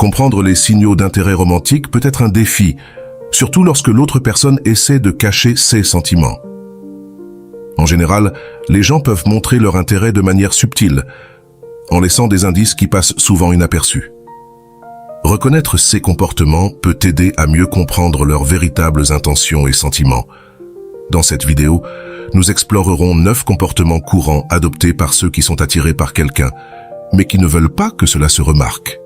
Comprendre les signaux d'intérêt romantique peut être un défi, surtout lorsque l'autre personne essaie de cacher ses sentiments. En général, les gens peuvent montrer leur intérêt de manière subtile, en laissant des indices qui passent souvent inaperçus. Reconnaître ces comportements peut t'aider à mieux comprendre leurs véritables intentions et sentiments. Dans cette vidéo, nous explorerons 9 comportements courants adoptés par ceux qui sont attirés par quelqu'un, mais qui ne veulent pas que cela se remarque.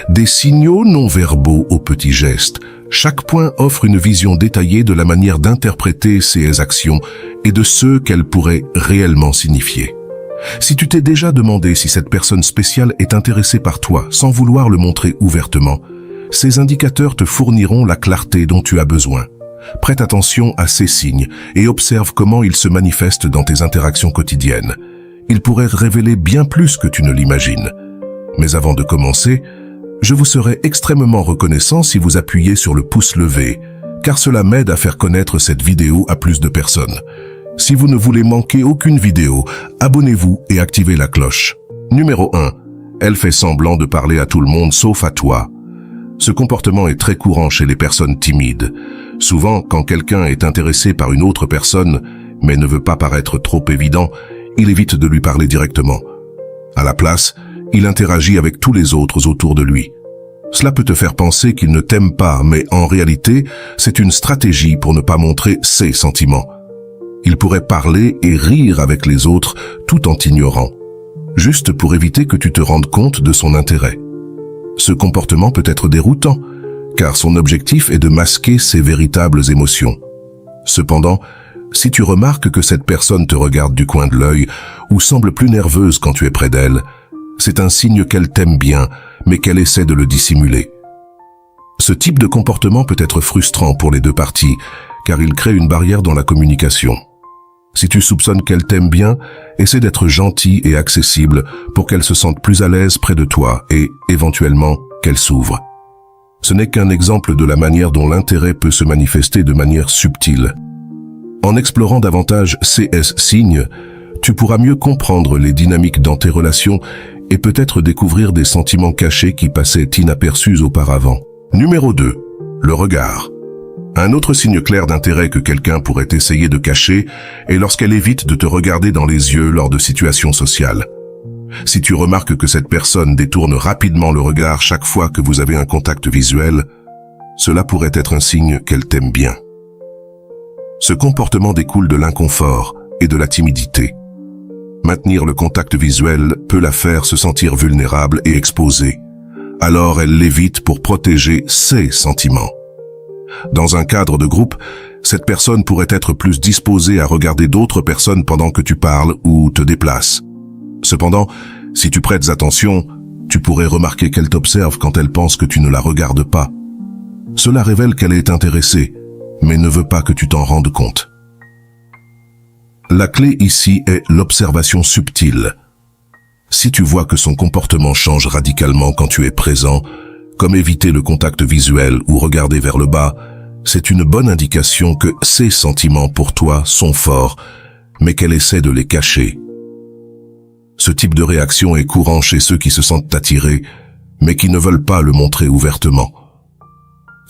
Des signaux non-verbaux aux petits gestes. Chaque point offre une vision détaillée de la manière d'interpréter ces actions et de ce qu'elles pourraient réellement signifier. Si tu t'es déjà demandé si cette personne spéciale est intéressée par toi sans vouloir le montrer ouvertement, ces indicateurs te fourniront la clarté dont tu as besoin. Prête attention à ces signes et observe comment ils se manifestent dans tes interactions quotidiennes. Ils pourraient révéler bien plus que tu ne l'imagines. Mais avant de commencer, je vous serais extrêmement reconnaissant si vous appuyez sur le pouce levé, car cela m'aide à faire connaître cette vidéo à plus de personnes. Si vous ne voulez manquer aucune vidéo, abonnez-vous et activez la cloche. Numéro 1. Elle fait semblant de parler à tout le monde sauf à toi. Ce comportement est très courant chez les personnes timides. Souvent, quand quelqu'un est intéressé par une autre personne, mais ne veut pas paraître trop évident, il évite de lui parler directement. À la place, il interagit avec tous les autres autour de lui. Cela peut te faire penser qu'il ne t'aime pas, mais en réalité, c'est une stratégie pour ne pas montrer ses sentiments. Il pourrait parler et rire avec les autres tout en t'ignorant, juste pour éviter que tu te rendes compte de son intérêt. Ce comportement peut être déroutant, car son objectif est de masquer ses véritables émotions. Cependant, si tu remarques que cette personne te regarde du coin de l'œil ou semble plus nerveuse quand tu es près d'elle, c'est un signe qu'elle t'aime bien, mais qu'elle essaie de le dissimuler. Ce type de comportement peut être frustrant pour les deux parties, car il crée une barrière dans la communication. Si tu soupçonnes qu'elle t'aime bien, essaie d'être gentil et accessible pour qu'elle se sente plus à l'aise près de toi et, éventuellement, qu'elle s'ouvre. Ce n'est qu'un exemple de la manière dont l'intérêt peut se manifester de manière subtile. En explorant davantage ces signes, tu pourras mieux comprendre les dynamiques dans tes relations et peut-être découvrir des sentiments cachés qui passaient inaperçus auparavant. Numéro 2. Le regard. Un autre signe clair d'intérêt que quelqu'un pourrait essayer de cacher est lorsqu'elle évite de te regarder dans les yeux lors de situations sociales. Si tu remarques que cette personne détourne rapidement le regard chaque fois que vous avez un contact visuel, cela pourrait être un signe qu'elle t'aime bien. Ce comportement découle de l'inconfort et de la timidité. Maintenir le contact visuel peut la faire se sentir vulnérable et exposée. Alors elle l'évite pour protéger ses sentiments. Dans un cadre de groupe, cette personne pourrait être plus disposée à regarder d'autres personnes pendant que tu parles ou te déplaces. Cependant, si tu prêtes attention, tu pourrais remarquer qu'elle t'observe quand elle pense que tu ne la regardes pas. Cela révèle qu'elle est intéressée, mais ne veut pas que tu t'en rendes compte. La clé ici est l'observation subtile. Si tu vois que son comportement change radicalement quand tu es présent, comme éviter le contact visuel ou regarder vers le bas, c'est une bonne indication que ses sentiments pour toi sont forts, mais qu'elle essaie de les cacher. Ce type de réaction est courant chez ceux qui se sentent attirés, mais qui ne veulent pas le montrer ouvertement.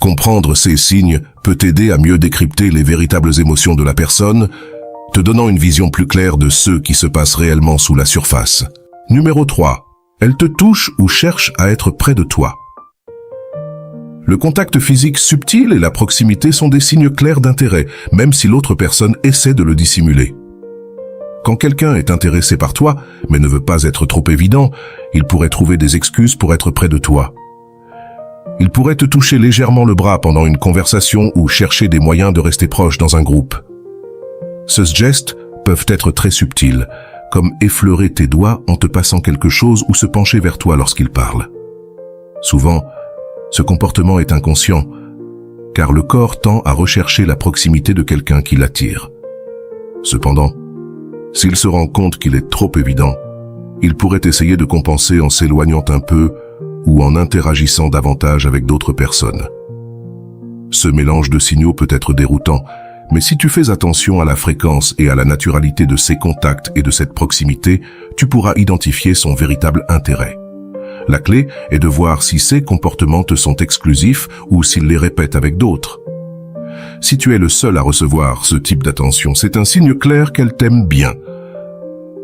Comprendre ces signes peut t'aider à mieux décrypter les véritables émotions de la personne, te donnant une vision plus claire de ce qui se passe réellement sous la surface. Numéro 3. Elle te touche ou cherche à être près de toi. Le contact physique subtil et la proximité sont des signes clairs d'intérêt, même si l'autre personne essaie de le dissimuler. Quand quelqu'un est intéressé par toi, mais ne veut pas être trop évident, il pourrait trouver des excuses pour être près de toi. Il pourrait te toucher légèrement le bras pendant une conversation ou chercher des moyens de rester proche dans un groupe. Ces gestes peuvent être très subtils, comme effleurer tes doigts en te passant quelque chose ou se pencher vers toi lorsqu'il parle. Souvent, ce comportement est inconscient, car le corps tend à rechercher la proximité de quelqu'un qui l'attire. Cependant, s'il se rend compte qu'il est trop évident, il pourrait essayer de compenser en s'éloignant un peu ou en interagissant davantage avec d'autres personnes. Ce mélange de signaux peut être déroutant, mais si tu fais attention à la fréquence et à la naturalité de ces contacts et de cette proximité, tu pourras identifier son véritable intérêt. La clé est de voir si ces comportements te sont exclusifs ou s'ils les répètent avec d'autres. Si tu es le seul à recevoir ce type d'attention, c'est un signe clair qu'elle t'aime bien.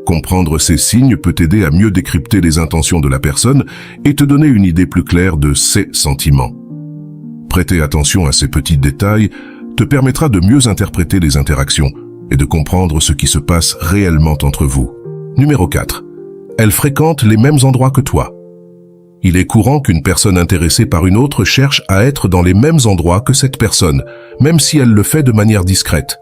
Comprendre ces signes peut t'aider à mieux décrypter les intentions de la personne et te donner une idée plus claire de ses sentiments. Prêter attention à ces petits détails te permettra de mieux interpréter les interactions et de comprendre ce qui se passe réellement entre vous. Numéro 4. Elle fréquente les mêmes endroits que toi. Il est courant qu'une personne intéressée par une autre cherche à être dans les mêmes endroits que cette personne, même si elle le fait de manière discrète.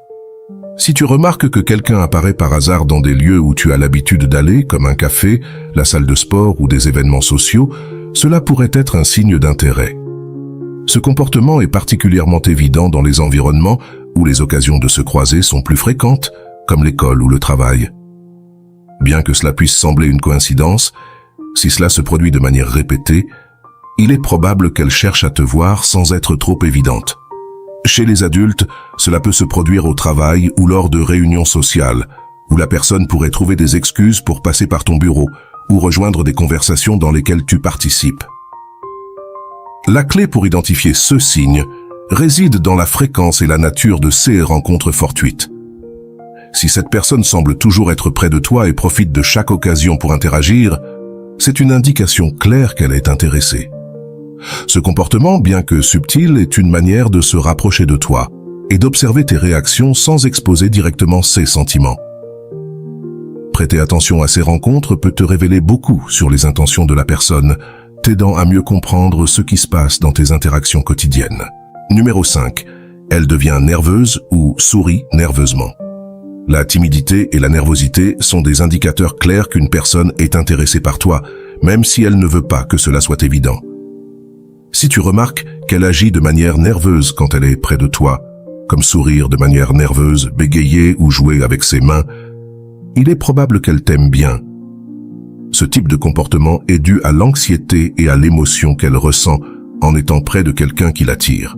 Si tu remarques que quelqu'un apparaît par hasard dans des lieux où tu as l'habitude d'aller, comme un café, la salle de sport ou des événements sociaux, cela pourrait être un signe d'intérêt. Ce comportement est particulièrement évident dans les environnements où les occasions de se croiser sont plus fréquentes, comme l'école ou le travail. Bien que cela puisse sembler une coïncidence, si cela se produit de manière répétée, il est probable qu'elle cherche à te voir sans être trop évidente. Chez les adultes, cela peut se produire au travail ou lors de réunions sociales, où la personne pourrait trouver des excuses pour passer par ton bureau ou rejoindre des conversations dans lesquelles tu participes. La clé pour identifier ce signe réside dans la fréquence et la nature de ces rencontres fortuites. Si cette personne semble toujours être près de toi et profite de chaque occasion pour interagir, c'est une indication claire qu'elle est intéressée. Ce comportement, bien que subtil, est une manière de se rapprocher de toi et d'observer tes réactions sans exposer directement ses sentiments. Prêter attention à ces rencontres peut te révéler beaucoup sur les intentions de la personne, t'aidant à mieux comprendre ce qui se passe dans tes interactions quotidiennes. Numéro 5. Elle devient nerveuse ou sourit nerveusement. La timidité et la nervosité sont des indicateurs clairs qu'une personne est intéressée par toi, même si elle ne veut pas que cela soit évident. Si tu remarques qu'elle agit de manière nerveuse quand elle est près de toi, comme sourire de manière nerveuse, bégayer ou jouer avec ses mains, il est probable qu'elle t'aime bien. Ce type de comportement est dû à l'anxiété et à l'émotion qu'elle ressent en étant près de quelqu'un qui l'attire.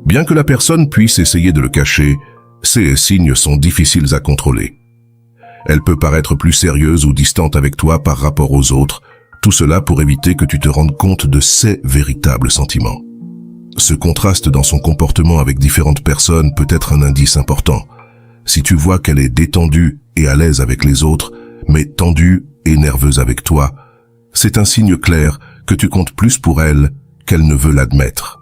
Bien que la personne puisse essayer de le cacher, ces signes sont difficiles à contrôler. Elle peut paraître plus sérieuse ou distante avec toi par rapport aux autres, tout cela pour éviter que tu te rendes compte de ses véritables sentiments. Ce contraste dans son comportement avec différentes personnes peut être un indice important. Si tu vois qu'elle est détendue et à l'aise avec les autres, mais tendue et nerveuse avec toi, c'est un signe clair que tu comptes plus pour elle qu'elle ne veut l'admettre.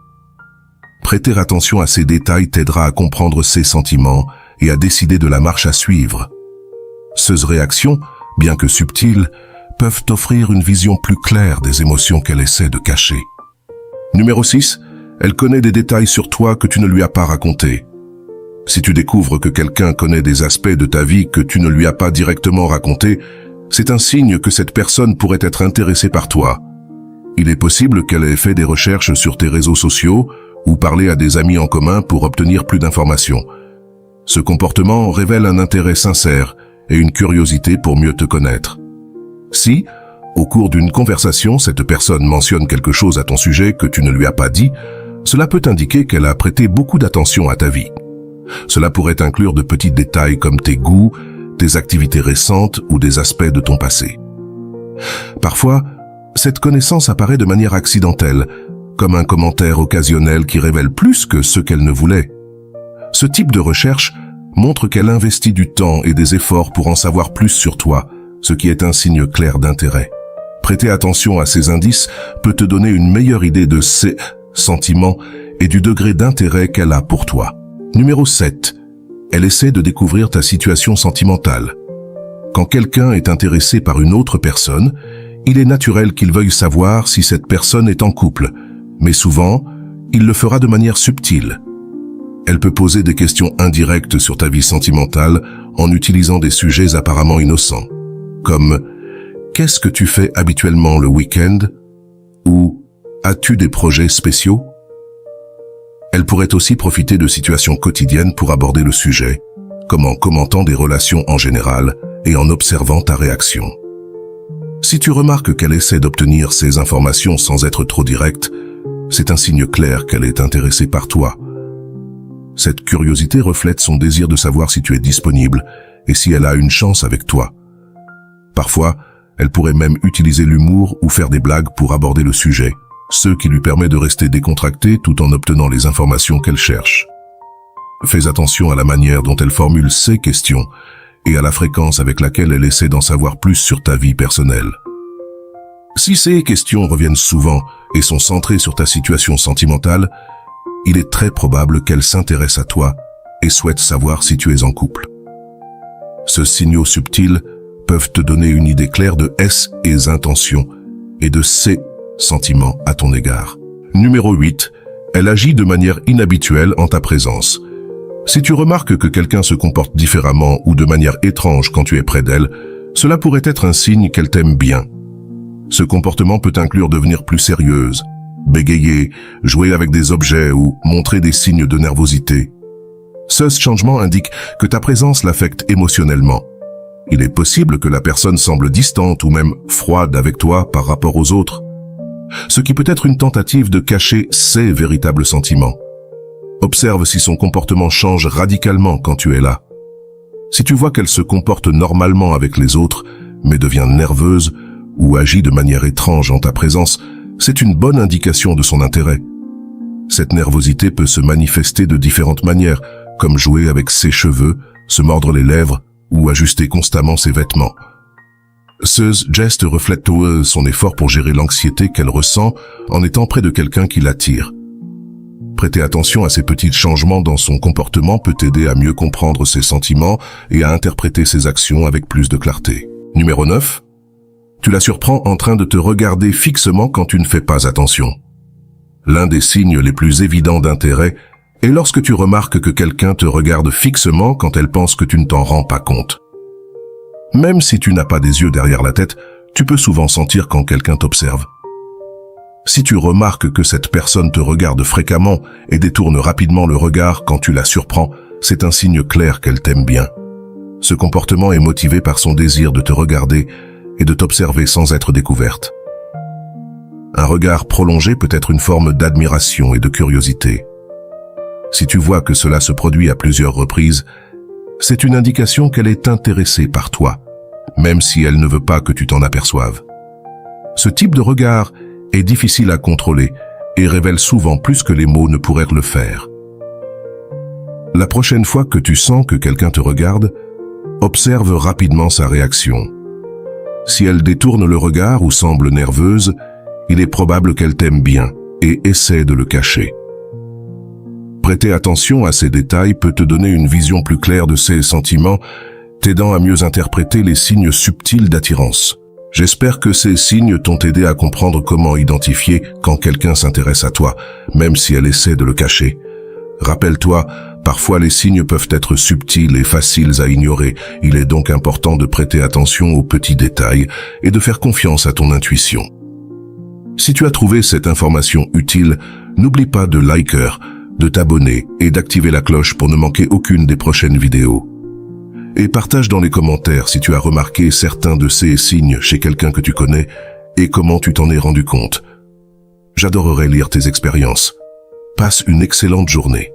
Prêter attention à ces détails t'aidera à comprendre ses sentiments et à décider de la marche à suivre. Ces réactions, bien que subtiles, peuvent t'offrir une vision plus claire des émotions qu'elle essaie de cacher. Numéro 6. Elle connaît des détails sur toi que tu ne lui as pas racontés. Si tu découvres que quelqu'un connaît des aspects de ta vie que tu ne lui as pas directement racontés, c'est un signe que cette personne pourrait être intéressée par toi. Il est possible qu'elle ait fait des recherches sur tes réseaux sociaux ou parlé à des amis en commun pour obtenir plus d'informations. Ce comportement révèle un intérêt sincère et une curiosité pour mieux te connaître. Si, au cours d'une conversation, cette personne mentionne quelque chose à ton sujet que tu ne lui as pas dit, cela peut indiquer qu'elle a prêté beaucoup d'attention à ta vie. Cela pourrait inclure de petits détails comme tes goûts, tes activités récentes ou des aspects de ton passé. Parfois, cette connaissance apparaît de manière accidentelle, comme un commentaire occasionnel qui révèle plus que ce qu'elle ne voulait. Ce type de recherche montre qu'elle investit du temps et des efforts pour en savoir plus sur toi, ce qui est un signe clair d'intérêt. Prêter attention à ces indices peut te donner une meilleure idée de ses sentiments et du degré d'intérêt qu'elle a pour toi. Numéro 7. Elle essaie de découvrir ta situation sentimentale. Quand quelqu'un est intéressé par une autre personne, il est naturel qu'il veuille savoir si cette personne est en couple, mais souvent, il le fera de manière subtile. Elle peut poser des questions indirectes sur ta vie sentimentale en utilisant des sujets apparemment innocents, comme « Qu'est-ce que tu fais habituellement le week-end » ou « As-tu des projets spéciaux ?» Elle pourrait aussi profiter de situations quotidiennes pour aborder le sujet, comme en commentant des relations en général et en observant ta réaction. Si tu remarques qu'elle essaie d'obtenir ces informations sans être trop directe, c'est un signe clair qu'elle est intéressée par toi. Cette curiosité reflète son désir de savoir si tu es disponible et si elle a une chance avec toi. Parfois, Elle pourrait même utiliser l'humour ou faire des blagues pour aborder le sujet, ce qui lui permet de rester décontractée tout en obtenant les informations qu'elle cherche. Fais attention à la manière dont elle formule ses questions et à la fréquence avec laquelle elle essaie d'en savoir plus sur ta vie personnelle. Si ces questions reviennent souvent et sont centrées sur ta situation sentimentale, il est très probable qu'elle s'intéresse à toi et souhaite savoir si tu es en couple. Ces signaux subtils peuvent te donner une idée claire de ses intentions et de ses sentiments à ton égard. Numéro 8. Elle agit de manière inhabituelle en ta présence. Si tu remarques que quelqu'un se comporte différemment ou de manière étrange quand tu es près d'elle, cela pourrait être un signe qu'elle t'aime bien. Ce comportement peut inclure devenir plus sérieuse, bégayer, jouer avec des objets ou montrer des signes de nervosité. Ce changement indique que ta présence l'affecte émotionnellement. Il est possible que la personne semble distante ou même froide avec toi par rapport aux autres, ce qui peut être une tentative de cacher ses véritables sentiments. Observe si son comportement change radicalement quand tu es là. Si tu vois qu'elle se comporte normalement avec les autres, mais devient nerveuse ou agit de manière étrange en ta présence, c'est une bonne indication de son intérêt. Cette nervosité peut se manifester de différentes manières, comme jouer avec ses cheveux, se mordre les lèvres ou ajuster constamment ses vêtements. Ce geste reflète son effort pour gérer l'anxiété qu'elle ressent en étant près de quelqu'un qui l'attire. Prêter attention à ces petits changements dans son comportement peut t'aider à mieux comprendre ses sentiments et à interpréter ses actions avec plus de clarté. Numéro 9. Tu la surprends en train de te regarder fixement quand tu ne fais pas attention. L'un des signes les plus évidents d'intérêt est lorsque tu remarques que quelqu'un te regarde fixement quand elle pense que tu ne t'en rends pas compte. Même si tu n'as pas des yeux derrière la tête, tu peux souvent sentir quand quelqu'un t'observe. Si tu remarques que cette personne te regarde fréquemment et détourne rapidement le regard quand tu la surprends, c'est un signe clair qu'elle t'aime bien. Ce comportement est motivé par son désir de te regarder et de t'observer sans être découverte. Un regard prolongé peut être une forme d'admiration et de curiosité. Si tu vois que cela se produit à plusieurs reprises, c'est une indication qu'elle est intéressée par toi, même si elle ne veut pas que tu t'en aperçoives. Ce type de regard est difficile à contrôler et révèle souvent plus que les mots ne pourraient le faire. La prochaine fois que tu sens que quelqu'un te regarde, observe rapidement sa réaction. Si elle détourne le regard ou semble nerveuse, il est probable qu'elle t'aime bien et essaie de le cacher. Prêter attention à ces détails peut te donner une vision plus claire de ses sentiments, t'aidant à mieux interpréter les signes subtils d'attirance. J'espère que ces signes t'ont aidé à comprendre comment identifier quand quelqu'un s'intéresse à toi, même si elle essaie de le cacher. Rappelle-toi, parfois les signes peuvent être subtils et faciles à ignorer. Il est donc important de prêter attention aux petits détails et de faire confiance à ton intuition. Si tu as trouvé cette information utile, n'oublie pas de liker, de t'abonner et d'activer la cloche pour ne manquer aucune des prochaines vidéos. Et partage dans les commentaires si tu as remarqué certains de ces signes chez quelqu'un que tu connais et comment tu t'en es rendu compte. J'adorerais lire tes expériences. Passe une excellente journée.